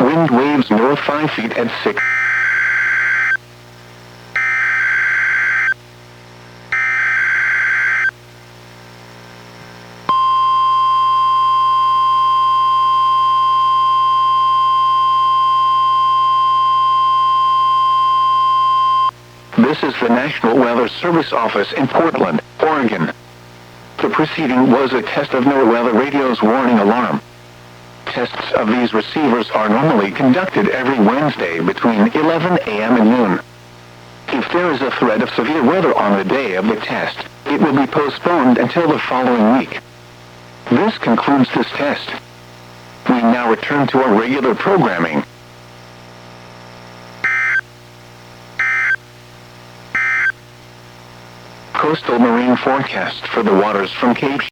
wind waves north 5 feet at 6. This is the National Weather Service Office in Portland, Oregon. The preceding was a test of NWR weather radio's warning alarm. Tests of these receivers are normally conducted every Wednesday between 11 a.m. and noon. If there is a threat of severe weather on the day of the test, it will be postponed until the following week. This concludes this test. We now return to our regular programming. Coastal marine forecast for the waters from Cape